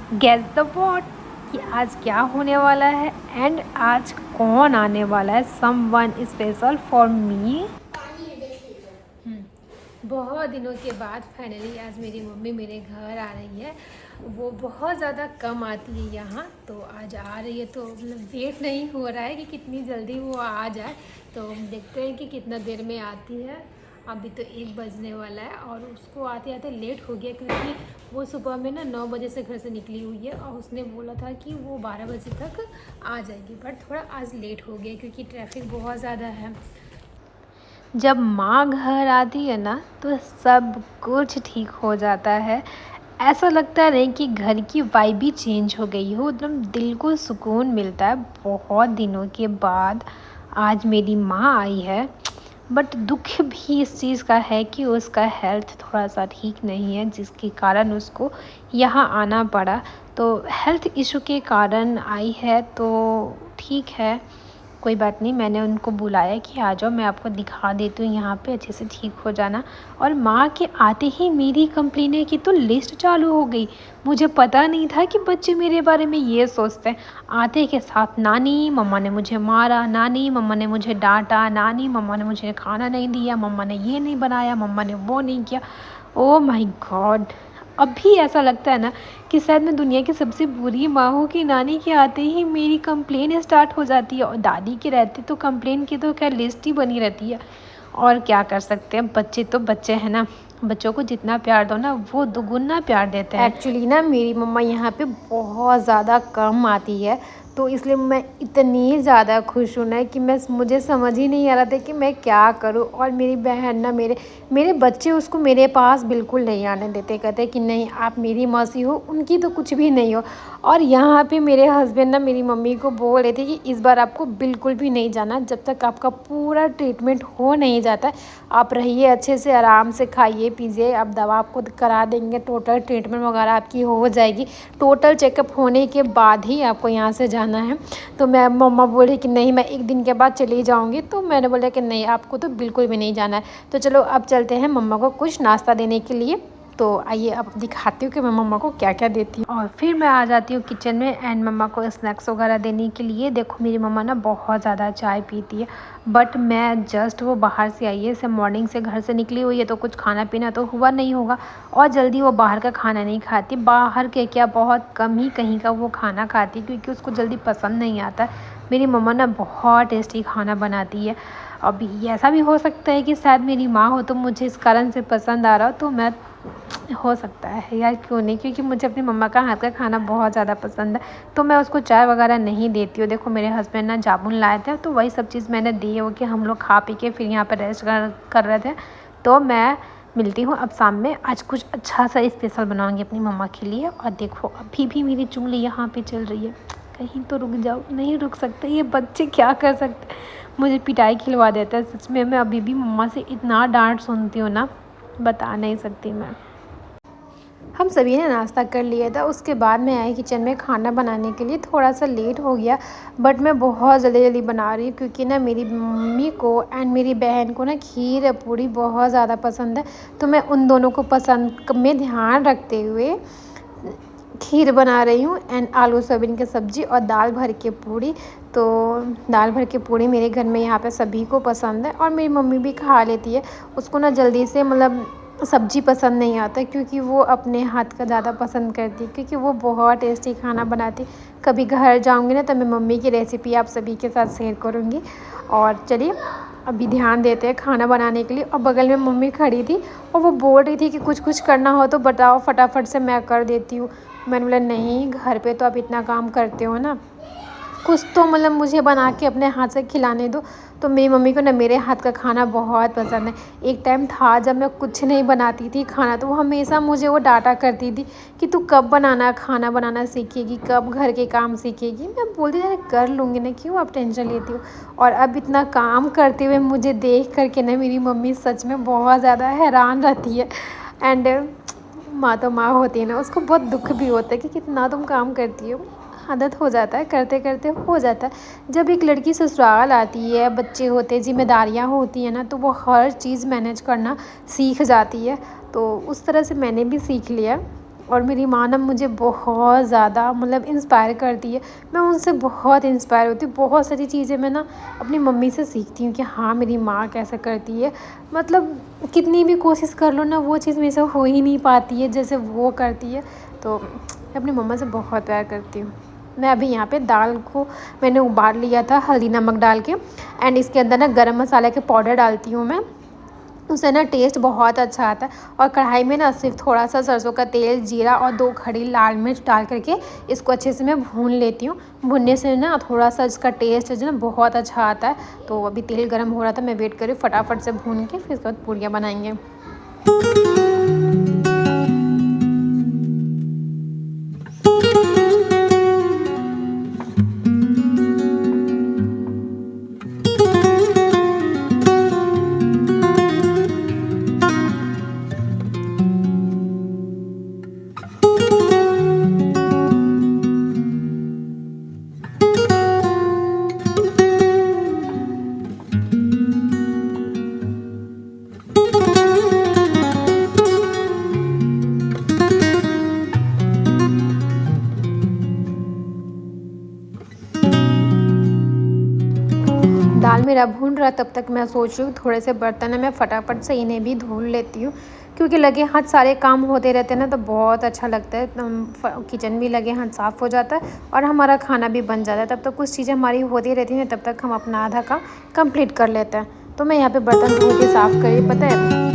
Guess the what कि आज क्या होने वाला है एंड आज कौन आने वाला है समवन स्पेशल फॉर मी। बहुत दिनों के बाद फाइनली आज मेरी मम्मी मेरे घर आ रही है। वो बहुत ज़्यादा कम आती है यहाँ, तो आज आ रही है तो मतलब वेट नहीं हो रहा है कि कितनी जल्दी वो आ जाए। तो देखते हैं कि कितना देर में आती है। अभी तो 1 बजने वाला है और उसको आते आते लेट हो गया, क्योंकि वो सुबह में ना 9 बजे से घर से निकली हुई है और उसने बोला था कि वो 12 बजे तक आ जाएगी, बट थोड़ा आज लेट हो गया क्योंकि ट्रैफिक बहुत ज़्यादा है। जब माँ घर आती है ना तो सब कुछ ठीक हो जाता है। ऐसा लगता है नहीं कि घर की वाइब भी चेंज हो गई हो, एकदम दिल को सुकून मिलता है। बहुत दिनों के बाद आज मेरी माँ आई है, बट दुख भी इस चीज़ का है कि उसका हेल्थ थोड़ा सा ठीक नहीं है, जिसके कारण उसको यहाँ आना पड़ा। तो हेल्थ इशू के कारण आई है, तो ठीक है, कोई बात नहीं। मैंने उनको बुलाया कि आ जाओ, मैं आपको दिखा देती हूँ यहाँ पे, अच्छे से ठीक हो जाना। और माँ के आते ही मेरी कंप्लेनें की तो लिस्ट चालू हो गई। मुझे पता नहीं था कि बच्चे मेरे बारे में ये सोचते हैं। आते के साथ नानी मम्मा ने मुझे मारा, नानी मम्मा ने मुझे डांटा, नानी मम्मा ने मुझे खाना नहीं दिया, मम्मा ने ये नहीं बनाया, मम्मा ने वो नहीं किया। Oh my God! अभी ऐसा लगता है ना कि शायद मैं दुनिया की सबसे बुरी माँ हूँ कि नानी के आते ही मेरी कंप्लेन स्टार्ट हो जाती है, और दादी के रहते तो कंप्लेन की तो खैर लिस्ट ही बनी रहती है। और क्या कर सकते हैं, बच्चे तो बच्चे हैं ना। बच्चों को जितना प्यार दो ना वो दुगुना प्यार देते हैं। एक्चुअली ना मेरी मम्मा यहाँ पे बहुत ज़्यादा कम आती है, तो इसलिए मैं इतनी ज़्यादा खुश हूँ ना कि मुझे समझ ही नहीं आ रहा था कि मैं क्या करूँ। और मेरी बहन ना मेरे मेरे बच्चे उसको मेरे पास बिल्कुल नहीं आने देते, कहते कि नहीं आप मेरी मौसी हो, उनकी तो कुछ भी नहीं हो। और यहाँ पे मेरे हस्बैंड ना मेरी मम्मी को बोल रहे थे कि इस बार आपको बिल्कुल भी नहीं जाना, जब तक आपका पूरा ट्रीटमेंट हो नहीं जाता। आप रहिए अच्छे से, आराम से खाइए पीजिए, आप दवा आपको करा देंगे, टोटल ट्रीटमेंट वगैरह आपकी हो जाएगी। टोटल चेकअप होने के बाद ही आपको यहाँ से जाना है। तो मैं मम्मा बोले कि नहीं मैं 1 दिन के बाद चली जाऊँगी, तो मैंने बोला कि नहीं आपको तो बिल्कुल भी नहीं जाना है। तो चलो अब चलते हैं मम्मा को कुछ नाश्ता देने के लिए। तो आइए अब दिखाती हूँ कि मैं मम्मा को क्या क्या देती हूँ। और फिर मैं आ जाती हूँ किचन में एंड मम्मा को स्नैक्स वगैरह देने के लिए। देखो मेरी मम्मा ना बहुत ज़्यादा चाय पीती है, बट मैं जस्ट वो बाहर से आई है, से मॉर्निंग से घर से निकली हुई है, तो कुछ खाना पीना तो हुआ नहीं होगा। और जल्दी वो बाहर का खाना नहीं खाती, बाहर के क्या बहुत कम ही कहीं का वो खाना खाती, क्योंकि उसको जल्दी पसंद नहीं आता। मेरी मम्मा ना बहुत टेस्टी खाना बनाती है। अभी ऐसा भी हो सकता है कि शायद मेरी माँ हो तो मुझे इस कारण से पसंद आ रहा हो, तो मैं हो सकता है यार, क्यों नहीं, क्योंकि मुझे अपनी मम्मा का हाथ का खाना बहुत ज़्यादा पसंद है। तो मैं उसको चाय वगैरह नहीं देती हूँ। देखो मेरे हस्बैंड ना जामुन लाए थे, तो वही सब चीज़ मैंने दी है वो, कि हम लोग खा पी के फिर यहाँ पर रेस्ट कर रहे थे। तो मैं मिलती हूँ अब शाम में। आज कुछ अच्छा सा स्पेशल बनाऊँगी अपनी मम्मा के लिए। और देखो अभी भी मेरी चुंगली यहाँ पे चल रही है, कहीं तो रुक जाओ। नहीं रुक सकते, ये बच्चे क्या कर सकते, मुझे पिटाई खिलवा देता है सच में। मैं अभी भी मम्मा से इतना डांट सुनती हूँ ना, बता नहीं सकती मैं। हम सभी ने नाश्ता कर लिया था, उसके बाद मैं आई किचन में खाना बनाने के लिए। थोड़ा सा लेट हो गया, बट मैं बहुत जल्दी जल्दी बना रही हूँ, क्योंकि ना मेरी मम्मी को एंड मेरी बहन को ना खीर पूड़ी बहुत ज़्यादा पसंद है। तो मैं उन दोनों को पसंद में ध्यान रखते हुए खीर बना रही हूँ एंड आलू सोयाबीन की सब्ज़ी और दाल भर के पूड़ी। तो दाल भर के पूड़ी मेरे घर में यहाँ पे सभी को पसंद है, और मेरी मम्मी भी खा लेती है। उसको ना जल्दी से मतलब सब्ज़ी पसंद नहीं आता, क्योंकि वो अपने हाथ का ज़्यादा पसंद करती है, क्योंकि वो बहुत टेस्टी खाना बनाती। कभी घर जाऊँगी ना तो मैं मम्मी की रेसिपी आप सभी के साथ शेयर करूँगी। और चलिए अभी ध्यान देते हैं खाना बनाने के लिए। और बगल में मम्मी खड़ी थी और वो बोल रही थी कि कुछ कुछ करना हो तो बताओ, फटाफट से मैं कर देती हूँ। मैंने बोला नहीं, घर पे तो आप इतना काम करते हो ना, कुछ तो मतलब मुझे बना के अपने हाथ से खिलाने दो। तो मेरी मम्मी को ना मेरे हाथ का खाना बहुत पसंद है। एक टाइम था जब मैं कुछ नहीं बनाती थी खाना, तो वो हमेशा मुझे वो डांटा करती थी कि तू कब खाना बनाना सीखेगी, कब घर के काम सीखेगी। मैं बोलती थी अरे कर लूँगी ना, क्यों आप टेंशन लेती हो। और अब इतना काम करते हुए मुझे देख करके ना मेरी मम्मी सच में बहुत ज़्यादा हैरान रहती है। एंड माँ तो माँ होती है ना, उसको बहुत दुख भी होता है कि कितना तुम काम करती हो। आदत हो जाता है, करते करते हो जाता है। जब एक लड़की ससुराल आती है, बच्चे होते हैं, जिम्मेदारियाँ होती हैं ना, तो वो हर चीज़ मैनेज करना सीख जाती है। तो उस तरह से मैंने भी सीख लिया। और मेरी माँ ना मुझे बहुत ज़्यादा मतलब इंस्पायर करती है। मैं उनसे बहुत इंस्पायर होती हूँ। बहुत सारी चीज़ें मैं ना अपनी मम्मी से सीखती हूँ कि हाँ मेरी माँ कैसे करती है। मतलब कितनी भी कोशिश कर लो ना वो चीज़ मेरे से हो ही नहीं पाती है जैसे वो करती है। तो मैं अपनी मम्मा से बहुत प्यार करती हूँ। मैं अभी यहाँ पे दाल को मैंने उबाल लिया था हल्दी नमक डाल के, एंड इसके अंदर ना गरम मसाला के पाउडर डालती हूँ मैं। उससे ना टेस्ट बहुत अच्छा आता है। और कढ़ाई में ना सिर्फ थोड़ा सा सरसों का तेल, जीरा और 2 खड़ी लाल मिर्च डाल करके इसको अच्छे से मैं भून लेती हूँ। भूनने से ना थोड़ा सा इसका टेस्ट है जो ना बहुत अच्छा आता है। तो अभी तेल गर्म हो रहा था, मैं वेट कर रही हूँ फटाफट से भून के फिर उसके बाद पूड़ियाँ बनाएंगे। दाल मेरा भून रहा तब तक मैं सोच रही हूँ थोड़े से बर्तन है मैं फटाफट से इन्हें भी धुल लेती हूँ, क्योंकि लगे हाथ सारे काम होते रहते हैं ना तो बहुत अच्छा लगता है। किचन भी लगे हाथ साफ़ हो जाता है और हमारा खाना भी बन जाता है। तब तक कुछ चीज़ें हमारी होती रहती हैं, तब तक हम अपना आधा काम कंप्लीट कर लेते हैं। तो मैं यहाँ पे बर्तन धो के साफ़ करी, पता है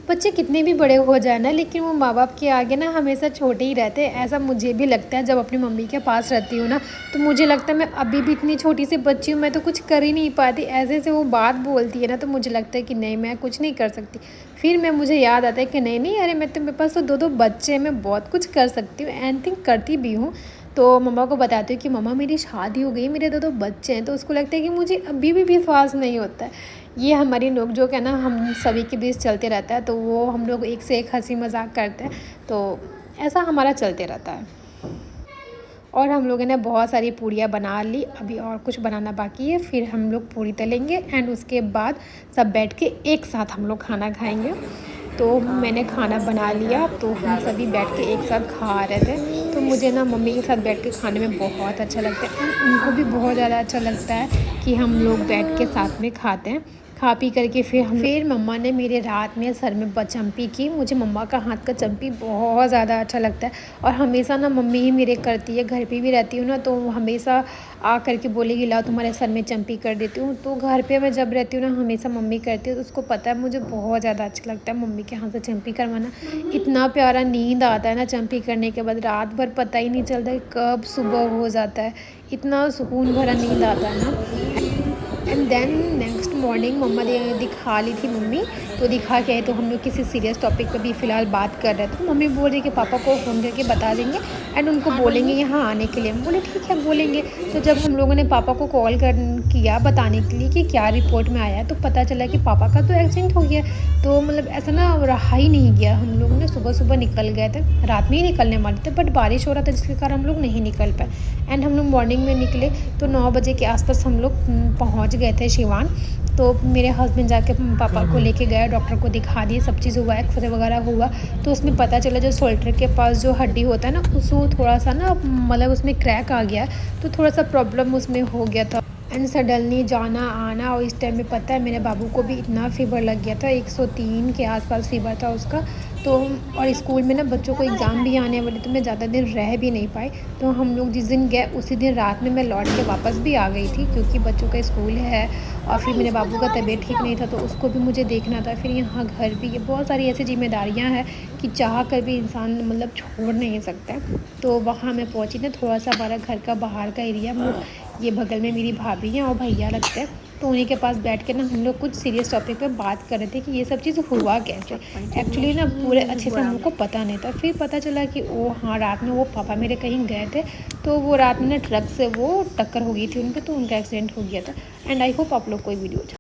बच्चे कितने भी बड़े हो जाए ना, लेकिन वो माँ बाप के आगे ना हमेशा छोटे ही रहते हैं। ऐसा मुझे भी लगता है जब अपनी मम्मी के पास रहती हूँ ना, तो मुझे लगता है मैं अभी भी इतनी छोटी सी बच्ची हूँ, मैं तो कुछ कर ही नहीं पाती। ऐसे से वो बात बोलती है ना तो मुझे लगता है कि नहीं मैं कुछ नहीं कर सकती। फिर मुझे याद आता है कि नहीं नहीं अरे मैं तो मेरे पास तो 2 बच्चे हैं, मैं बहुत कुछ कर सकती हूँ, एनीथिंग करती भी हूँ। तो मम्मा को बताती हूँ कि मम्मा मेरी शादी हो गई, मेरे 2 बच्चे हैं। तो उसको लगता है कि मुझे अभी भी विश्वास नहीं होता है। ये हमारी नोक-झोंक है ना, हम सभी के बीच चलते रहता है। तो वो हम लोग एक से एक हँसी मज़ाक करते हैं, तो ऐसा हमारा चलते रहता है। और हम लोगों ने बहुत सारी पूड़ियाँ बना ली, अभी और कुछ बनाना बाकी है। फिर हम लोग पूड़ी तलेंगे एंड उसके बाद सब बैठ के एक साथ हम लोग खाना खाएंगे। तो मैंने खाना बना लिया, तो हम सभी बैठ के एक साथ खा रहे थे। तो मुझे ना मम्मी के साथ बैठ के खाने में बहुत अच्छा लगता है एंड उनको भी बहुत ज़्यादा अच्छा लगता है कि हम लोग बैठ के साथ में खाते हैं। खा पी करके फिर मम्मा ने मेरे रात में सर में चम्पी की। मुझे मम्मा का हाथ का चम्पी बहुत ज़्यादा अच्छा लगता है और हमेशा ना मम्मी ही मेरे करती है। घर पे भी रहती हूँ ना तो हमेशा आ करके बोलेगी लाओ तुम्हारे सर में चम्पी कर देती हूँ। तो घर पे मैं जब रहती हूँ ना हमेशा मम्मी करती है, तो उसको पता है मुझे बहुत ज़्यादा अच्छा लगता है मम्मी के हाथ से चम्पी करवाना। इतना प्यारा नींद आता है ना चम्पी करने के बाद, रात भर पता ही नहीं चलता है कब सुबह हो जाता है। इतना सुकून भरा नींद आता है ना। एंड देन नेक्स्ट मॉर्निंग मम्मा दिखा ली थी मम्मी, तो दिखा के आए। तो हम लोग किसी सीरियस टॉपिक पर भी फ़िलहाल बात कर रहे थे। मम्मी बोल रही कि पापा को फ़ोन करके बता देंगे एंड उनको बोलेंगे यहाँ आने के लिए। हम बोले ठीक है बोलेंगे। तो जब हम लोगों ने पापा को कॉल किया बताने के लिए कि क्या रिपोर्ट में आया है, तो पता चला कि पापा का तो एक्सीडेंट हो गया। तो मतलब ऐसा ना रहा ही नहीं गया। हम लोग ने सुबह निकल गए थे, रात में ही निकलने वाले थे बट बारिश हो रहा था जिसके कारण हम लोग नहीं निकल पाए। एंड हम लोग मॉर्निंग में निकले तो 9 बजे के आसपास हम लोग पहुंच गए थे सिवान। तो मेरे हस्बैंड जाके पापा को लेके गए, डॉक्टर को दिखा दिए, सब चीज़ हुआ, एक्सरे वगैरह हुआ। तो उसमें पता चला जो शोल्डर के पास जो हड्डी होता है ना, उसको थोड़ा सा ना मतलब उसमें क्रैक आ गया, तो थोड़ा सा प्रॉब्लम उसमें हो गया था। एंड सडनली जाना आना, और इस टाइम में पता है मेरे बाबू को भी इतना फ़ीवर लग गया था, 103 के आसपास फ़ीवर था उसका। तो और स्कूल में ना बच्चों को एग्ज़ाम भी आने वाले, तो मैं ज़्यादा दिन रह भी नहीं पाई। तो हम लोग जिस दिन गए उसी दिन रात में मैं लौट के वापस भी आ गई थी, क्योंकि बच्चों का स्कूल है और फिर मेरे बाबू का तबीयत ठीक नहीं था, तो उसको भी मुझे देखना था। फिर यहाँ घर भी, ये बहुत सारी ऐसी जिम्मेदारियाँ हैं कि चाह कर भी इंसान मतलब छोड़ नहीं सकता है। तो वहाँ मैं पहुँची ना, थोड़ा सा हमारा घर का बाहर का एरिया, ये बगल में मेरी भाभी हैं और भैया लगते हैं, तो उन्हीं के पास बैठ के ना हम लोग कुछ सीरियस टॉपिक पे बात कर रहे थे कि ये सब चीज़ हुआ कैसे। एक्चुअली ना पूरे अच्छे से हमको पता नहीं था। फिर पता चला कि वो हाँ, रात में वो पापा मेरे कहीं गए थे, तो वो रात में ना ट्रक से वो टक्कर हो गई थी उनके, तो उनका एक्सीडेंट हो गया था। एंड आई होप आप लोग को वीडियो